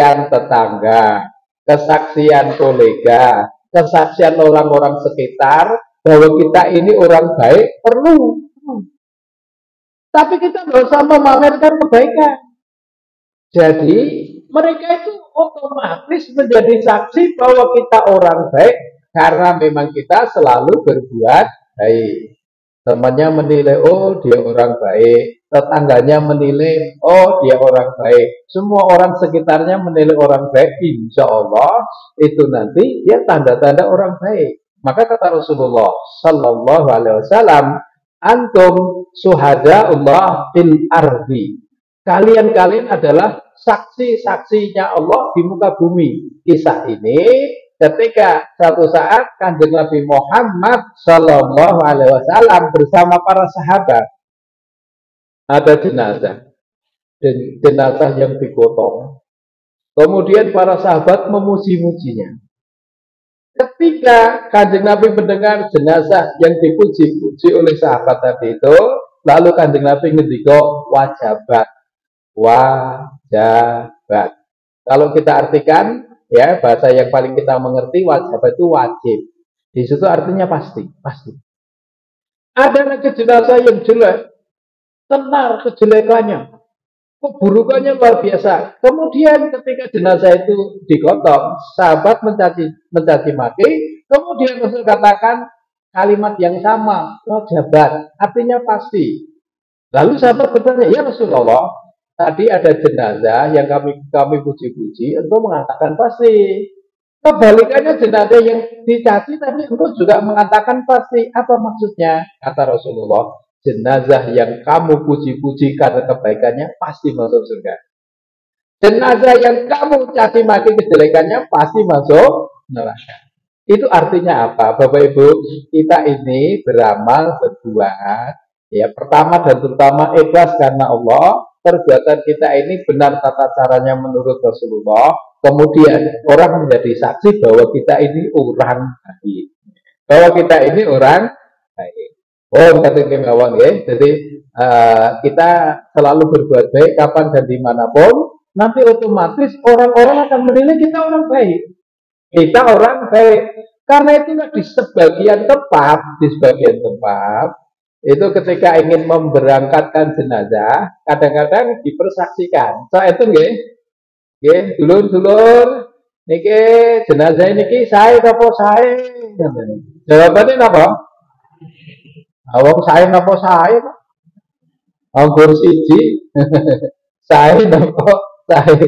tetangga, kesaksian kolega, kesaksian orang-orang sekitar bahwa kita ini orang baik perlu. Tapi kita nggak usah memamerkan kebaikan. Jadi mereka itu otomatis menjadi saksi bahwa kita orang baik karena memang kita selalu berbuat baik. Temannya menilai, oh dia orang baik. Tetangganya menilai, oh dia orang baik. Semua orang sekitarnya menilai orang baik. Insya Allah itu nanti dia tanda-tanda orang baik. Maka kata Rasulullah Sallallahu Alaihi Wasallam, antum suhada Allah fil ardi. Kalian adalah saksi-saksinya Allah di muka bumi. Kisah ini ketika satu saat Kanjeng Nabi Muhammad Sallallahu Alaihi Wasallam bersama para sahabat ada jenazah dan jenazah yang digotong. Kemudian para sahabat memuji-mujinya. Ketika Kanjeng Nabi mendengar jenazah yang dipuji-puji oleh sahabat tadi itu, lalu Kanjeng Nabi ngendika wajabat. Wajabat. Kalau kita artikan, ya bahasa yang paling kita mengerti, wajabat itu wajib. Di situ artinya pasti, pasti. Ada lagi jenazah yang jelek, tenar kejelekannya, keburukannya luar biasa. Kemudian ketika jenazah itu digotong, sahabat mencaci maki, kemudian Rasul katakan kalimat yang sama, wajabat, artinya pasti. Lalu sahabat bertanya, ya Rasulullah, tadi ada jenazah yang kami puji-puji, engkau mengatakan pasti. Kebalikannya jenazah yang dicaci, tapi engkau juga mengatakan pasti. Apa maksudnya? Kata Rasulullah, jenazah yang kamu puji-puji karena kebaikannya pasti masuk surga. Jenazah yang kamu caci maki kejelekannya pasti masuk neraka. Itu artinya apa? Bapak Ibu, kita ini beramal berbuat. Ya, pertama dan terutama ikhlas karena Allah. Perbuatan kita ini benar tata caranya menurut Rasulullah. Kemudian orang menjadi saksi bahwa kita ini orang baik. Bahwa kita ini orang baik. Oh, kata kemauan ya. Jadi kita selalu berbuat baik kapan dan dimanapun. Nanti otomatis orang-orang akan menilai kita orang baik. Kita orang baik. Karena itulah di sebagian tempat itu ketika ingin memberangkatkan jenazah, kadang-kadang dipersaksikan. So itu nggih, dulur-dulur, niki jenazah niki sae apa sae? Jawabannya apa? Awang sae napa sae? Anggur siji. Sae napa sae?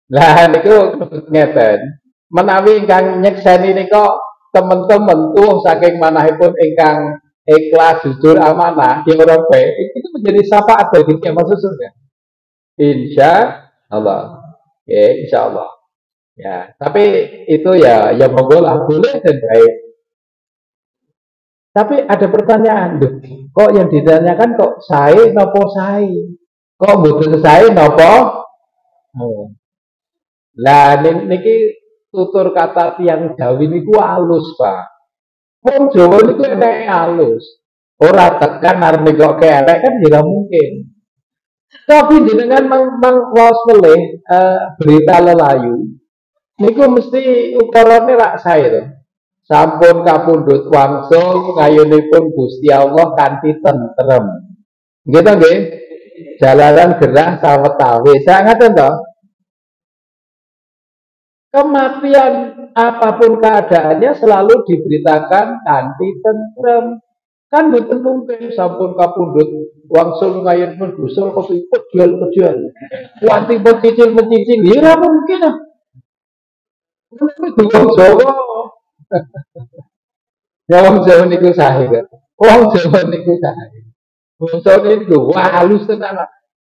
Lah niku ngeten. Menawi ingkang nyekseni nika teman-teman tuh saking manahipun ingkang ikhlas, jujur, amanah, yang orang baik itu menjadi syafaat bagi dia masuk surga. Insya Allah, ya insya Allah. Ya, tapi itu ya monggo lah, boleh dan baik. Tapi ada pertanyaan, kok yang ditanyakan kok saya nopo saya? Kok butuh saya nopo? Oh. Lah niki tutur kata tiang Jawi niku halus, Pak. Wong Jawa niku enek halus. Ora tekan arep kok kelek kan tidak mungkin. Tapi jenengan mangwas melih berita lelayu. Niku mesti ukurane rak sae to. Sampun kapundhut wangsul ngayunipun Gusti Allah kanthi tentrem. Nggih to nggih? Jalaran gerah sawetawis. Sak ngaten to? Kematian apapun keadaannya selalu diberitakan kanthi tentrem. Kan betul mungkin sampun kapundhut wangsul ngayun pun gusul kesiput jual. Wanti pun mencicil. Ya ora mungkin ah. Wong Jawa. Ya wong Jawa niku sae kan. Wong Jawa niku sae. Wong Jawa niku halus tenan.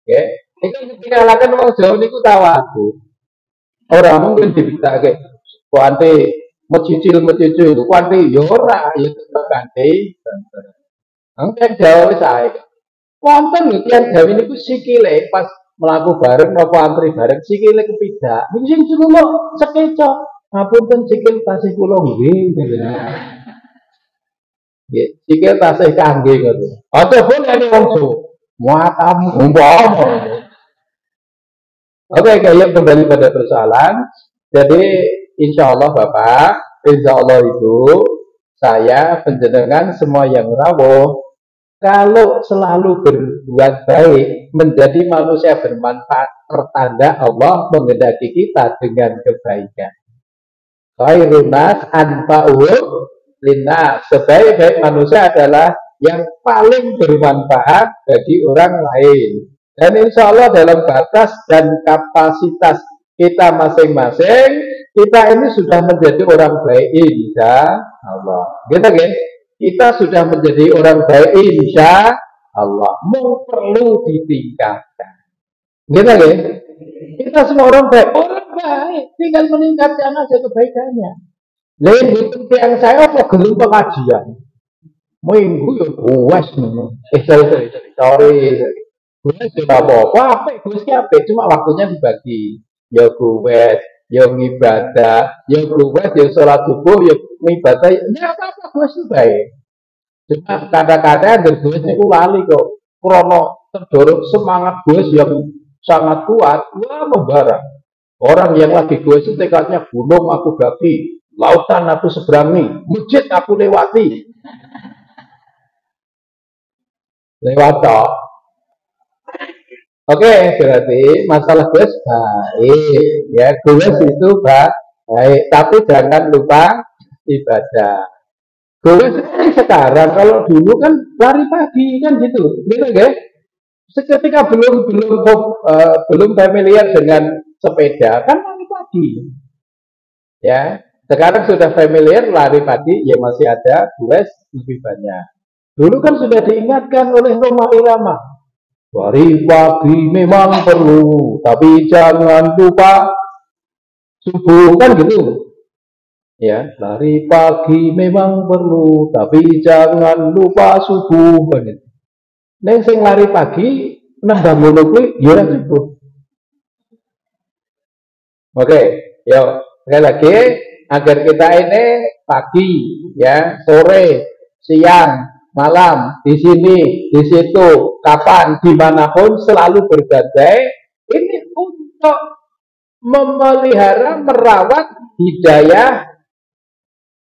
Nggih. Iku dikenalaken wong Jawa niku tawadhu. Orang mungkin dibitake kuanti mencicil kuanti ya ora ya tetep ganti angken Jawa sae wonten lho tiyang Jawa niku sikile pas mlaku bareng napa antri bareng sikile kepidak niku sing celuluk sekeca ngapunten sikil tasih kula nggih nggih sikil tasih kangge ngoten aja pun nek wong Jawa muatam umpama Oke, kayak kembali pada persoalan. Jadi, insya Allah Bapak, insya Allah itu saya penjenengan semua yang rawuh kalau selalu berbuat baik menjadi manusia bermanfaat pertanda Allah menghendaki kita dengan kebaikan. Khairun nas anfa'uhum linnas. Sebaik-baik manusia adalah yang paling bermanfaat bagi orang lain. Dan insya Allah dalam batas dan kapasitas kita masing-masing, kita ini sudah menjadi orang baik insya Allah. Gitu kan? Kita sudah menjadi orang baik insya Allah. Mau perlu ditingkatkan. Gitu kan? Kita semua orang baik. Orang baik. Tinggal meningkatkan aja kebaikannya. Lain itu yang saya apa gelem pengajian. Minggu ya buas nih. Sorry. Buas ya apa-apa. Buas apa? Cuma waktunya dibagi. Ya buas, ya ibadah, ya buas, ya sholat subuh, ya ibadah. Ya apa-apa buas itu baik. Cuma kadang-kadang berbuas itu lali kok. Krono terdorong semangat buas yang sangat kuat, wah membara. Orang yang lagi buas itu tekadnya gunung aku daki, lautan aku seberangi, masjid aku lewati. Lewat toh. Oke, berarti masalah goes baik, ya goes itu baik, tapi jangan lupa ibadah. Goes sekarang, kalau dulu kan lari pagi kan gitu ya. Seketika belum familiar dengan sepeda kan lari pagi, ya. Sekarang sudah familiar lari pagi, ya masih ada goes lebih banyak. Dulu kan sudah diingatkan oleh Roma Irama. Lari pagi memang perlu, tapi jangan lupa subuh kan gitu. Ya, lari pagi memang perlu, tapi jangan lupa subuh kan gitu. Neng sing lari pagi nang bangun kuwi ya cukup. Oke, yuk sekali lagi agar kita ini pagi, ya, sore, siang, malam, di sini, di situ, kapan, dimanapun selalu bergadai. Ini untuk memelihara, merawat hidayah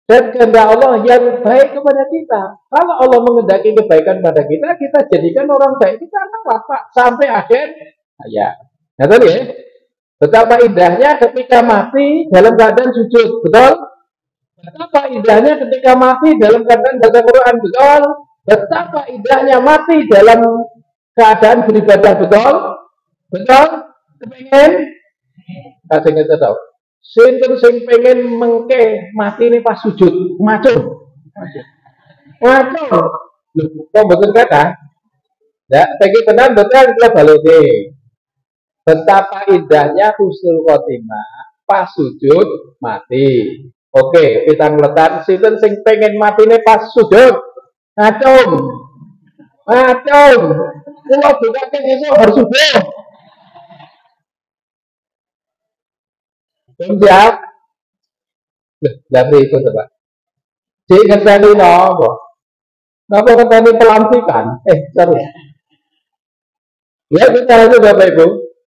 dan kehendak Allah yang baik kepada kita. Kalau Allah mengendaki kebaikan pada kita, kita jadikan orang baik. Kita rawat Pak sampai akhir hayat. Nah tadi ya, betapa indahnya ketika mati dalam keadaan sujud, betul? Betapa indahnya ketika mati dalam keadaan baca Quran, betul? Betapa indahnya mati dalam keadaan beribadah, betul? Betul? Kepengen? Kasih kita tahu. Sinten sing pengen mengke mati ini pas sujud, macul. Macul. Lho, kok mboten kata? Ya, pengen tenan betul kita balik. Betapa indahnya husnul khotimah pas sujud mati. Oke, kita ngeletan sinten sing pengen mati ini pas sujud. Ngacung. Ngacung. Kula bukaken esuk bar subuh. Siap. Lah itu coba. Cik ngerteni napa? Napa ngerteni pelantikan? Sorry. Ya kita itu Bapak Ibu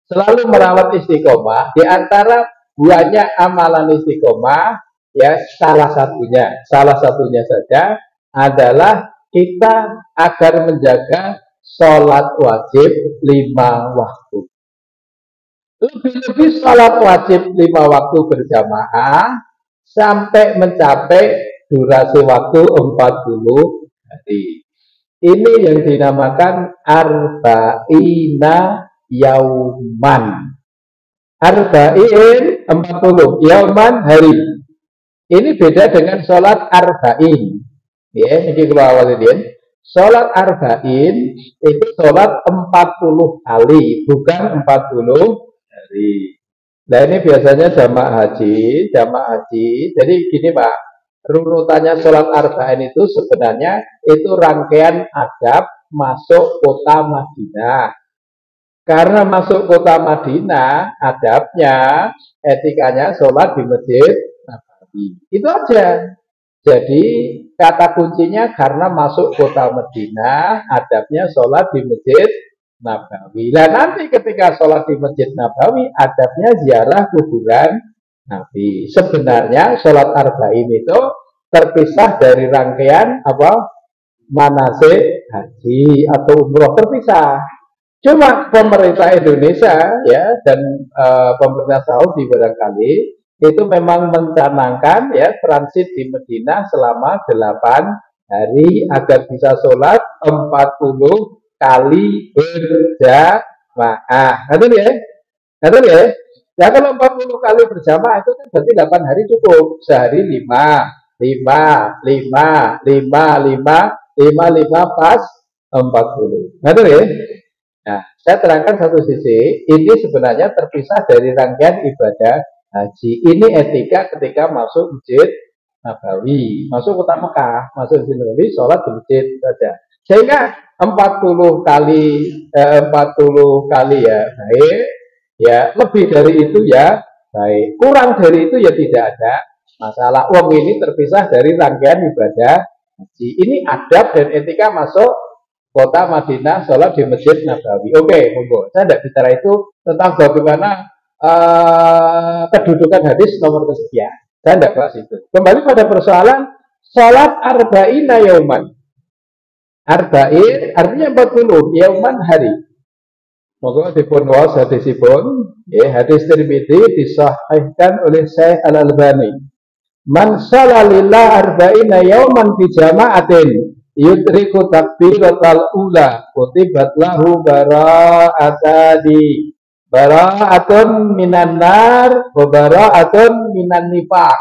selalu merawat istiqomah. Di antara banyak amalan istiqomah, ya salah satunya saja adalah kita agar menjaga sholat wajib 5 waktu. Lebih-lebih sholat wajib 5 waktu berjamaah sampai mencapai durasi waktu 40 hari. Ini yang dinamakan arba'ina yauman. Arba'in 40, yauman hari. Ini beda dengan sholat arba'in. Ya, ini kalau awalnya sholat arba'in itu sholat 40 kali, bukan 40 hari. Nah ini biasanya jamaah haji. Jadi gini Pak, runutannya sholat arba'in itu sebenarnya itu rangkaian adab masuk kota Madinah. Karena masuk kota Madinah, adabnya, etikanya sholat di masjid Nabawi. Itu aja. Jadi kata kuncinya karena masuk kota Madinah, adabnya sholat di masjid Nabawi. Nah nanti ketika sholat di Masjid Nabawi, adabnya ziarah kuburan Nabi. Sebenarnya sholat arba'in itu terpisah dari rangkaian apa manasik haji atau umroh, terpisah. Cuma pemerintah Indonesia ya dan pemerintah Saudi barangkali itu memang mencanangkan ya transit di Medina selama 8 hari agar bisa sholat 40 kali berjamaah. Ngerti ya? Ngerti ya? Ya kalau 40 kali berjamaah itu kan berarti 8 hari cukup. Sehari 5, 5, 5, 5, 5, 5, 5 pas 40. Ngerti ya? Nah, saya terangkan satu sisi, ini sebenarnya terpisah dari rangkaian ibadah haji. Ini etika ketika masuk masjid Nabawi, masuk kota Mekah, masuk masjid Nabawi, sholat di masjid saja. Sehingga 40 kali 40 kali ya baik, ya lebih dari itu ya baik, kurang dari itu ya tidak ada masalah. Uang ini terpisah dari rangkaian ibadah haji. Ini adab dan etika masuk kota Madinah, sholat di Masjid Nabawi. Oke, monggo. Saya tidak bicara itu tentang bagaimana kedudukan hadis nomor kesekian. Saya tidak bahas itu. Kembali pada persoalan sholat arba'ina yauman. Arba'in artinya 40 yauman hari. Monggo dipun waos hadisipun. Ya, hadis Tirmidzi disahihkan oleh Syekh Al-Albani. Man shalalillah arba'ina yauman fi jama'atin yudriku takbiratal ula kutibat lahu bara'atun minan nar wa bara'atun minan nifaq.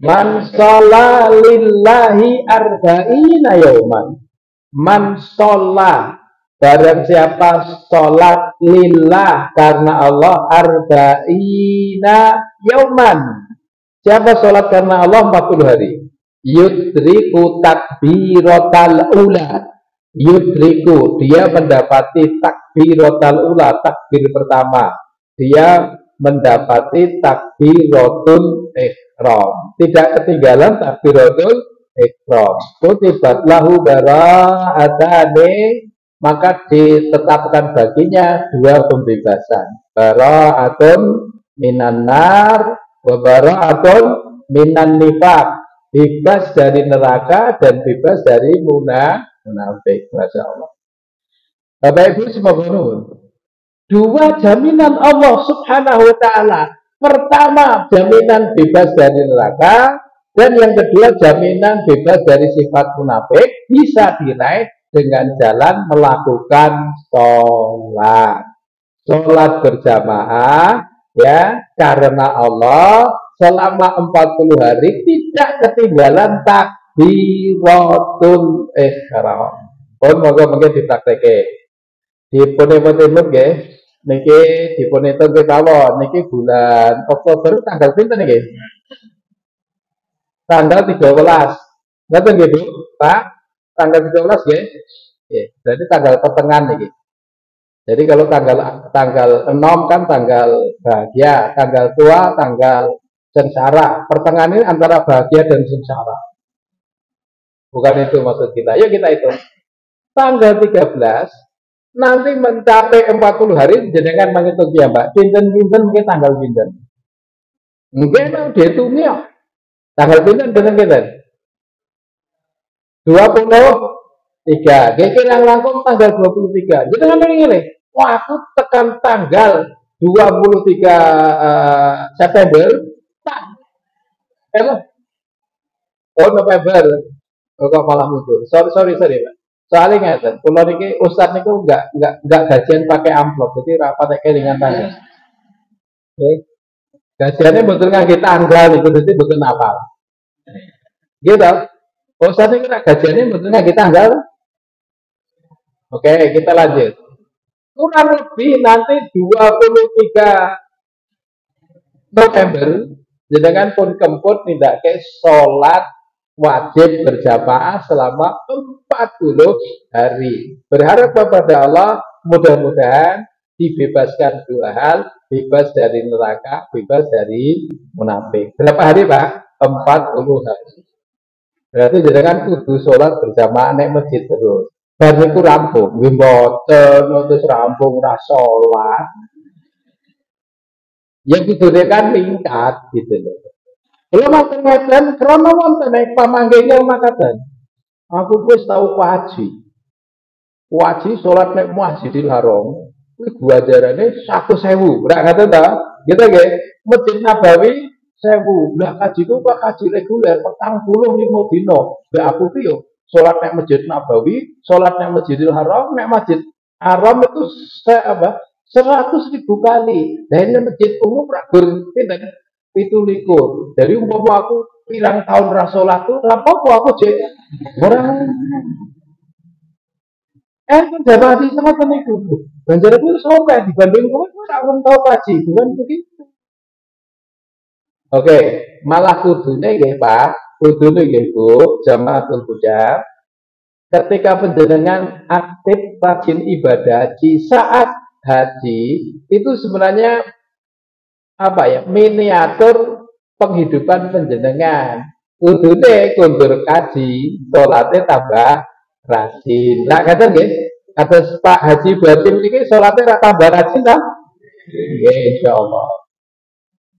Man sholla lillahi arba'ina yauman. Man sholla, barang siapa sholat lillah karena Allah arba'ina yauman. Siapa sholat karena Allah 40 hari? Yudriku takbiratal ula. Yudriku, dia mendapati takbiratal ula, takbir pertama. Dia mendapati takbiratul ihram. Tidak ketinggalan takbiratul ihram. Kutibat lahu bara'atani, maka ditetapkan baginya 2 pembebasan. Bara'atun minan nar wa bara'atun minan nifaq. Bebas dari neraka dan bebas dari munafik. Masya Allah. Bapak Ibu semoga nuwun. 2 jaminan Allah Subhanahu wa taala. Pertama, jaminan bebas dari neraka, dan yang kedua jaminan bebas dari sifat munafik bisa diraih dengan jalan melakukan sholat. Sholat berjamaah ya karena Allah selama 40 hari tidak ketinggalan takbiratul ihram. Pun moga-moga dipraktekke. Dipun-pun nggih. Niki dipun hitung kawon. Niki bulan Oktober tanggal pinten niki? Tanggal 13. Ngoten nggih, Bu? Pak, tanggal 13 nggih? Nggih, berarti tanggal pertengahan niki. Jadi kalau tanggal 6 kan tanggal bahagia, tanggal tua tanggal sengsara. Pertengahan ini antara bahagia dan sengsara. Bukan itu maksud kita. Yuk kita hitung. Tanggal 13 nanti mencapai 40 hari jenengan menghitung ya Mbak. Pinten-pinten mungkin tanggal pinten. Mungkin dihitung ya. Tanggal pinten pinten. 23. Kira yang langkung tanggal 23. Jadi ngambil ini. Wah, aku tekan tanggal 23 September. Oh November. Kok malah mundur. Sorry Pak. Soalnya ngeten, kula niki ustaz niku enggak gajian pakai amplop, jadi ora pakai kelingan tanggal. Oke. Gajiannya mboten ngangge tanggal niku dadi mboten apal. Gitu. Ustaz niku gajiannya mboten ngangge tanggal. Oke, kita lanjut. Kurang lebih nanti 23 November jenengan pun kemput nindakake salat wajib berjamaah selama 40 hari. Berharap kepada Allah mudah-mudahan dibebaskan 2 hal, bebas dari neraka, bebas dari munafik. Berapa hari Pak? 40 hari. Berarti jenengan kudu sholat berjamaah naik masjid terus. bar niku rampung, nggih mboten terus rampung ora salat. Ya kudune kan mingkat gitu loh. Kula matur ngeten krana wonten ing pamanggih makaten. Aku wis tau kaji. Kaji salat nek Masjidil Haram kuwi ganjarane 100.000. Ora ngoten ta? Gitu nggih. Masjid Nabawi 1.000. Lah kaji ku kok kaji reguler 45 dina. Mbak aku ki yo salat nek Masjid Nabawi, salat nek Masjidil Haram, nek Masjid Haram itu 100.000 kali. Lah ini masjid umum ragur pinten? 17. Jadi umpama aku pirang tahun ra salat tuh ora apa-apa aku jek ora kan jamaah di sama niku. Banjar itu sampai dibanding kowe ora urung tau kaji, bukan begitu. Oke, malah kudune nggih Pak, kudune nggih Bu, jamaatul hujjah. Ketika penjenengan aktif rajin ibadah haji saat haji itu sebenarnya apa ya miniatur penghidupan penjenengan. Kudune kundur kaji, salate tambah rajin. Lah kata nggih, kados Pak Haji Batim niki salate ra tambah rajin ta? Nggih insyaallah.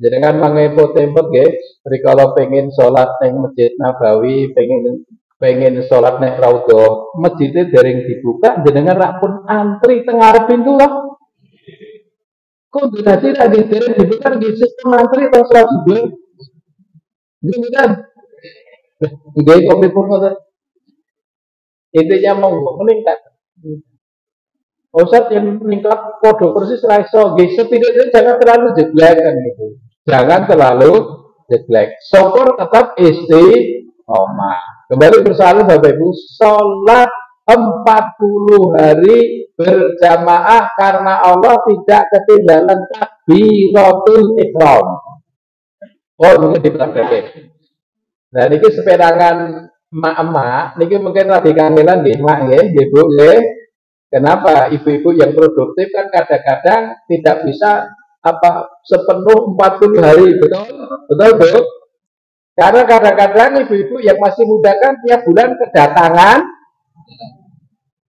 Jenengan mangepot-empot nggih, rikala pengin salat ning Masjid Nabawi, pengen salat ning Raudhah, masjidnya dereng dibuka, jenengan rak pun antri teng ngarep pintu lho. Kundur haji ra dereng dibuka nggih sistem antri teng salat subuh. Nggih kan? Nggih kok pripun ngoten? Intinya monggo meningkat. Ustaz yang meningkat podo persis ra iso nggih setidaknya jangan terlalu jeblek kan gitu. Jangan terlalu jeblek. Syukur tetap istiqomah. Kembali persoalan Bapak Ibu, sholat 40 hari berjamaah karena Allah tidak ketinggalan takbiratul ihram. Oh, mungkin dipelajari. Nah, ini sepedangan emak-emak, ini mungkin lagi kangelan nggih, Mak nggih, Bu nggih. Kenapa ibu-ibu yang produktif kan kadang-kadang tidak bisa sepenuh 40 hari, betul? Betul, Bu? Karena kadang-kadang ibu-ibu yang masih muda kan tiap bulan kedatangan.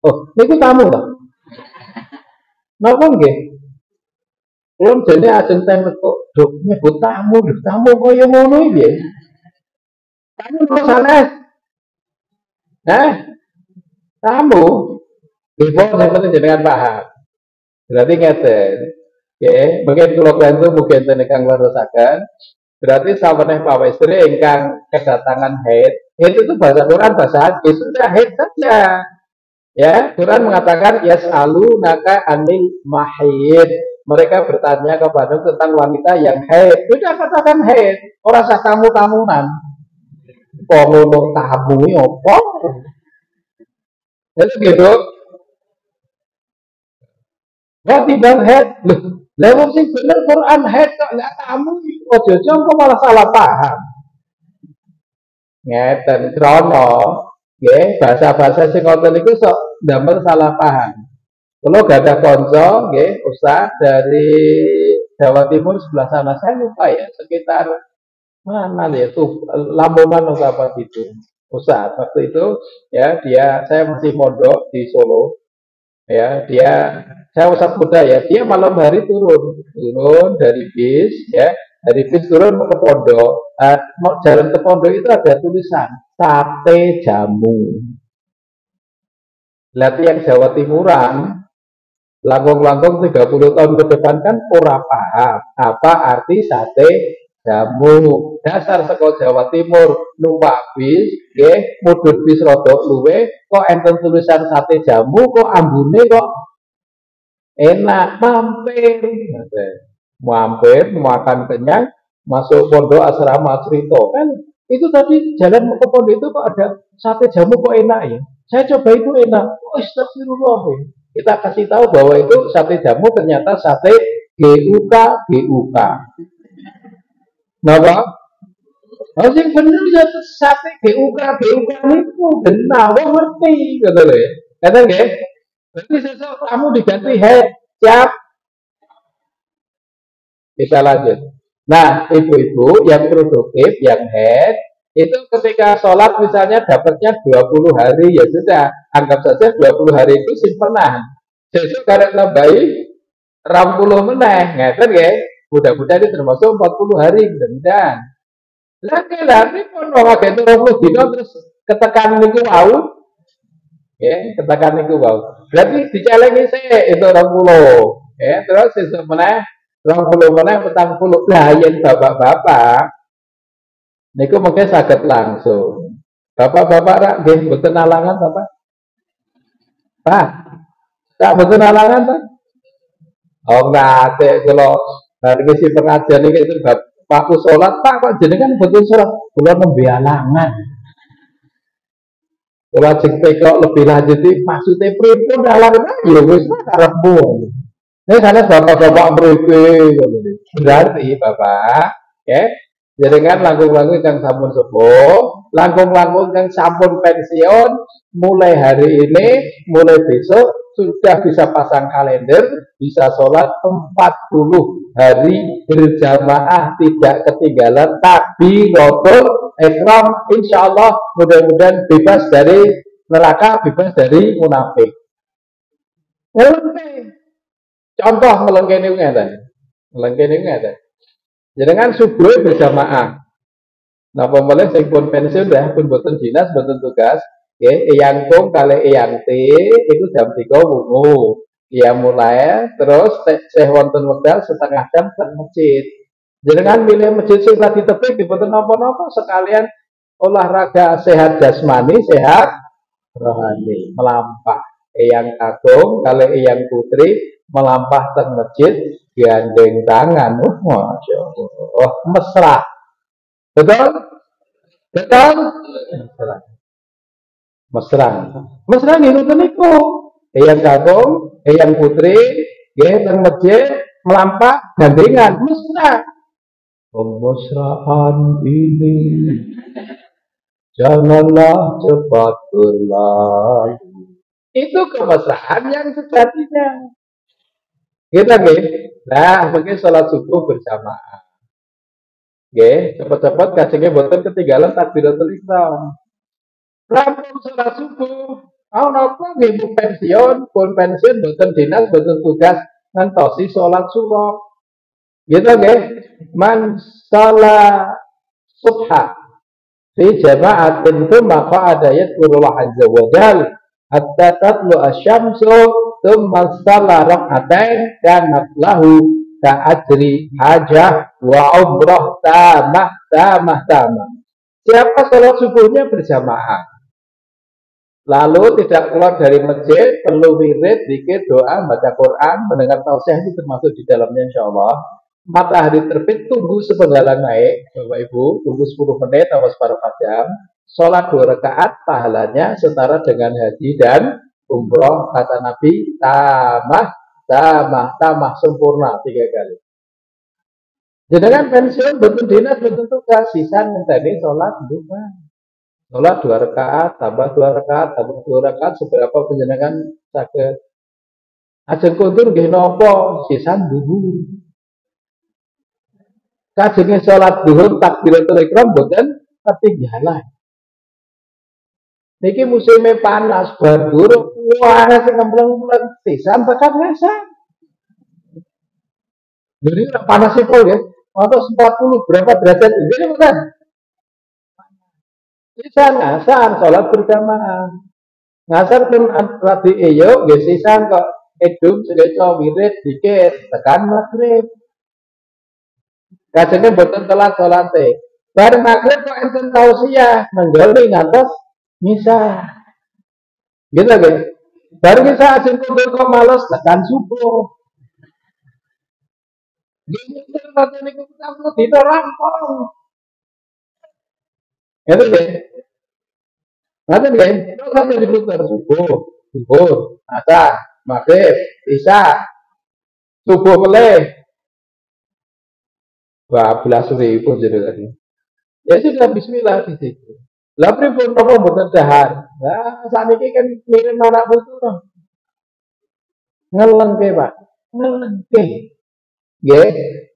Oh, ini tamu lah. Napa nggih? Belum jadi ajeng temen kok dok nyebut tamu kaya ngono iki. Tamu kok sanes. Tamu. Ibu sampeyan jenengan paham. Berarti ngeten. Nggih, mungkin kula bantu mungkin tenekan leresaken. Berarti saweneh pawestri ingkang kedatangan haid. Haid itu bahasa Quran bahasa hadis sudah haid saja. Ya, Quran mengatakan yas'alunaka anil mahid. Mereka bertanya kepada tentang wanita yang haid. Sudah katakan haid. Ora sah tamu-tamunan. Kok ngono tamu opo? Jadi gitu. Kok tidak haid? Lewat sih bener Quran haid kok nggak tamu. Ojo kok malah salah paham. Ngeten krono. Nggih, bahasa-bahasa sing ngoten niku sok ndamel salah paham. Kalau gak ada konco, nggih, Ustaz dari Jawa Timur sebelah sana, saya lupa ya, sekitar mana ya itu Lamongan atau apa gitu. Ustaz waktu itu ya saya masih mondok di Solo. Ya, saya Ustaz muda ya, dia malam hari turun dari bis ya, dari bis turun ke pondok. Mau jalan ke pondok itu ada tulisan sate jamu. Berarti yang Jawa Timuran langkung-langkung 30 tahun ke depan kan ora paham apa arti sate jamu. Dasar saka Jawa Timur numpak bis, nggih, mudhun bis rada luwe, kok enten tulisan sate jamu, kok ambune kok enak, mampir, makan kenyang, masuk pondok asrama cerita kan. Itu tadi jalan ke pondok itu kok ada sate jamu kok enak ya. Saya coba itu enak. Oh, astagfirullah. Kita kasih tahu bahwa itu sate jamu ternyata sate GUK. Napa? Oh, sing bener ya sate GUK niku benar, wong ngerti ngono lho. Kata nggih. Berarti sesuk kamu diganti head, siap. Kita lanjut. Nah, ibu-ibu yang produktif, yang head, Itu ketika sholat misalnya dapatnya 20 hari, ya sudah, anggap saja 20 hari itu simpenan. Besok karena nambahi 20 meneh, ngeten nggih. Mudah-mudahan itu termasuk 40 hari, mudah-mudahan. Lagi pun wong agek 30 dina terus ketekan niku wau, ya, ketekan niku wau. Berarti dicelengi sik itu 20. Ya, terus sesuk meneh 20 meneh 40. Lah yen bapak-bapak niku mungkin saged langsung. Bapak-bapak rak nggih mboten alangan ta, Pak? Pak, tak mboten alangan ta? Oh, nggak, kalau hari ini si pengajian ini itu waktu sholat, Pak kok jenengan betul sholat, kula nembe alangan. Kalau kok lebih lanjut maksudnya pripun alangan, ya wis karepmu. Ini sana bapak-bapak mriki, berarti bapak, ya, jenengan langkung-langkung kang sampun sepuh, langkung-langkung kang sampun pensiun, mulai hari ini, mulai besok sudah bisa pasang kalender, bisa sholat 40 hari berjamaah tidak ketinggalan takbiratul ihram, insya Allah mudah-mudahan bebas dari neraka, bebas dari munafik. Contoh melengkene ngeten. Melengkene ngeten. Jenengan subuh berjamaah. Napa malih sing pun pensiun dah pun boten dinas, boten tugas, nggih, eyang kong kali eyang T itu jam 3 wungu. Ya mulai terus seh wonten wekdal setengah jam ke masjid. Jenengan milih masjid sing lagi tepik boten napa-napa sekalian olahraga sehat jasmani, sehat rohani, melampah. Eyang Kakung kali eyang Putri melampah teng masjid gandeng tangan, masya Allah, mesra, betul, betul, mesra, mesra, mesra gitu niku, eyang Kakung, eyang Putri, ya teng masjid melampah gandengan, mesra. Kemesraan ini janganlah cepat berlalu. Itu kemesraan yang sejatinya. Kita nggih. Nah, mungkin sholat subuh berjamaah. Nggih, cepet-cepet kajenge boten ketinggalan takbiratul ihram. Rampung sholat subuh. Napa nggih pun pensiun boten dinas, boten tugas ngantosi sholat subuh. Gitu nggih. Man sholat subha fi jama'atin tsumma qa'ada yadhkurullah azza wa jalla hatta tatlu asy-syamsu tsumma shalla rak'atain kanat lahu ka'ajri hajah wa umrah tamah. Siapa sholat subuhnya berjamaah lalu tidak keluar dari masjid, perlu wirid, zikir, doa, baca Quran, mendengar tausiah, itu termasuk di dalamnya insyaallah. Matahari terbit tunggu sepenggalan naik, Bapak Ibu, tunggu 10 menit atau separuh jam. Sholat 2 rakaat pahalanya setara dengan haji dan umroh, kata Nabi, tamah sempurna 3 kali. Jangan pensiun betul dinas betul tugas, sisa tadi sholat lupa. Sholat 2 rakaat, tambah 2 rakaat, tambah 2 rakaat, seberapa penjenengan sakit. Ajeng kuntur nggih napa sisan duhur. Kajenge sholat duhur takbiratul ihram boten ketinggalan. Niki musimnya panas, badur, wah sing kembleng-kembleng sisan tekan ngesan. Jadi panas itu ya, atas 40 berapa derajat ini bukan? Sisan ngasar sholat berjamaah. Ngasar pun tadi iyo, ya sisan kok edum segeco wirid dikit tekan maghrib. Kajengnya boten telat sholatnya. Bareng maghrib kok enten tausiah menggoli ngantos misa. Gitu kan? Bareng misa ajeng kumpul kok males tekan subuh. Gitu kan niku aku dina rampung. Gitu kan? Ngaten kan? Terus sampe diputer subuh, asar, maghrib, isya, subuh meleh. 12.000 jadi tadi. Ya sudah bismillah di situ. Lah pripun napa mboten dahar. Lah sakniki kan ngirim anak putu. Ngelengke, Pak. Ngelengke. Nggih.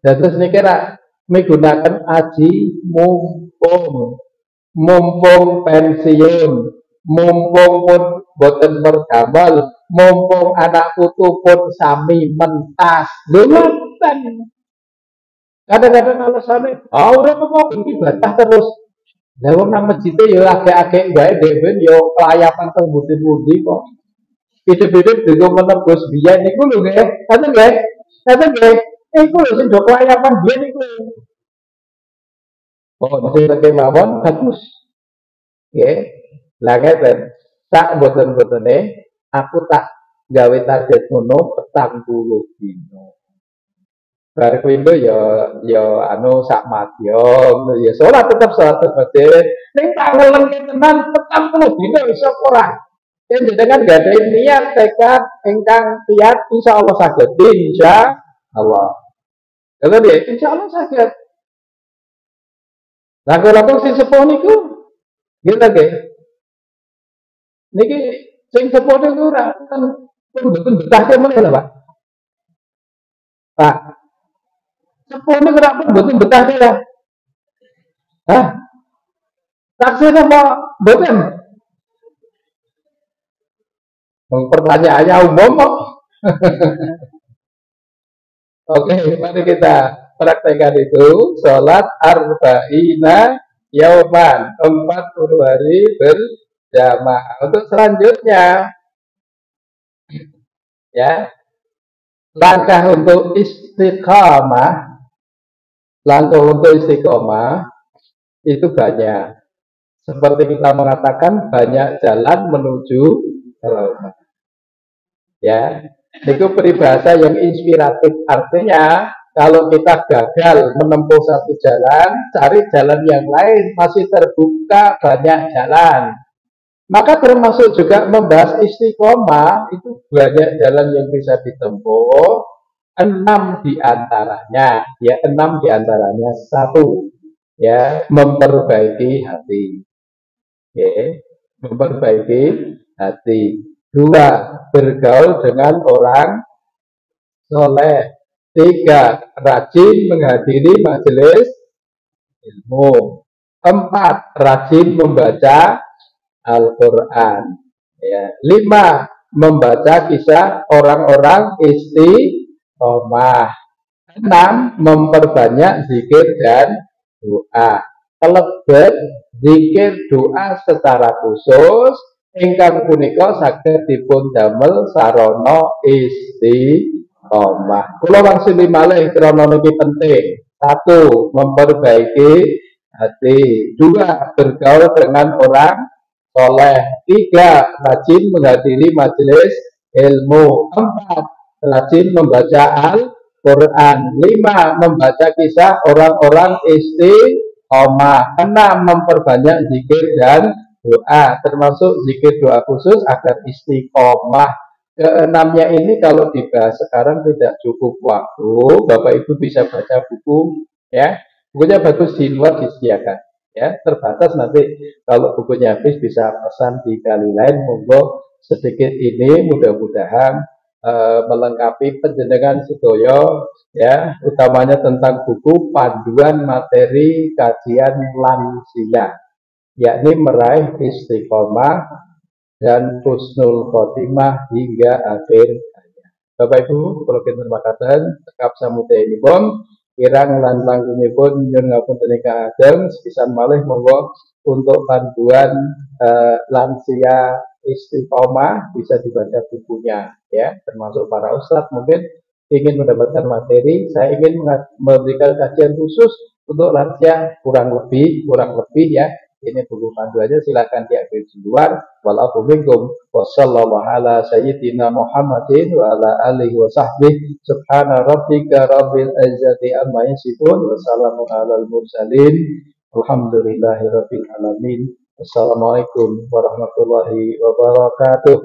Dados niki rak migunaken aji mumpung. mumpung pensiun, mumpung pun boten berdamel, mumpung anak putu pun sami mentas. Lho ngoten. Kadang-kadang alasannya, ora apa-apa ibadah terus. Lah wong nang masjid ya agak-agak wae dhewe ya kelayapan teng budi-budi kok. Hidup-hidup juga menebus biyen niku lho nggih. Ngoten nggih. Ngoten nggih. Iku lho sing do kelayapan biyen niku. Oh, nek mawon bagus. Nggih. Lah ngeten. Tak boten-botene aku tak gawe target ngono 40 dino. Bar kuwi ya anu sak madya ya salat tetep salat masjid. Ning tak ngelengke tenan 40 dino iso ora. Yen jenengan gadhahi niat tekad ingkang kiat insyaallah saged. Insyaallah. Kalau dia insyaallah saged. Lah kula sing sepuh niku nggih ta nggih. Niki sing sepuh niku ora kan mboten betah meneh lho, Pak. Pak, sepuh niku ora mboten betah lah. Hah? Taksir apa mboten? Pertanyaannya umum kok. Oke, mari kita praktekkan itu. Sholat arba'ina yauman, 40 hari berjamaah. Untuk selanjutnya, ya, langkah untuk istiqamah, itu banyak. Seperti kita mengatakan banyak jalan menuju Roma. Ya, itu peribahasa yang inspiratif. Artinya kalau kita gagal menempuh satu jalan, cari jalan yang lain, masih terbuka banyak jalan. Maka termasuk juga membahas istiqomah, itu banyak jalan yang bisa ditempuh. 6 diantaranya, ya 6 diantaranya. 1, ya memperbaiki hati. Ya, memperbaiki hati. 2, bergaul dengan orang soleh. 3, rajin menghadiri majelis ilmu. 4, rajin membaca Al-Quran. Ya. 5, membaca kisah orang-orang istiqomah. 6, memperbanyak zikir dan doa. Kelebet zikir doa secara khusus ingkang punika saged dipun damel sarana istiqomah. Kula wangsuli malih krana niki penting. 1, memperbaiki hati. 2, bergaul dengan orang soleh. 3, rajin menghadiri majelis ilmu. 4, rajin membaca Al-Quran. 5, membaca kisah orang-orang istiqomah. 6, memperbanyak zikir dan doa, termasuk zikir doa khusus agar istiqomah. Keenamnya ini kalau dibahas sekarang tidak cukup waktu. Bapak Ibu bisa baca buku, ya. Bukunya bagus, di luar disediakan, ya. Terbatas, nanti kalau bukunya habis bisa pesan di kali lain. Monggo sedikit ini mudah-mudahan melengkapi penjenengan sedoyo, ya, utamanya tentang buku panduan materi kajian lansia, yakni meraih istiqomah dan husnul khotimah hingga akhir hayat. Bapak Ibu, kalau kita makaten tekap samudyanipun kirang lan langkungipun nyuwun ngapunten ingkang ageng, sepisan malih monggo untuk panduan lansia istiqomah bisa dibaca bukunya, ya, termasuk para ustadz mungkin ingin mendapatkan materi. Saya ingin memberikan kajian khusus untuk lansia kurang lebih ya. Ini buku panduannya, silakan diambil di luar. Wallahu minkum wassallallahu ala sayyidina Muhammadin wa ala alihi wa sahbihi subhana rabbika rabbil izzati amma yasifun wa salamun alal mursalin alhamdulillahi rabbil alamin. Assalamualaikum warahmatullahi wabarakatuh.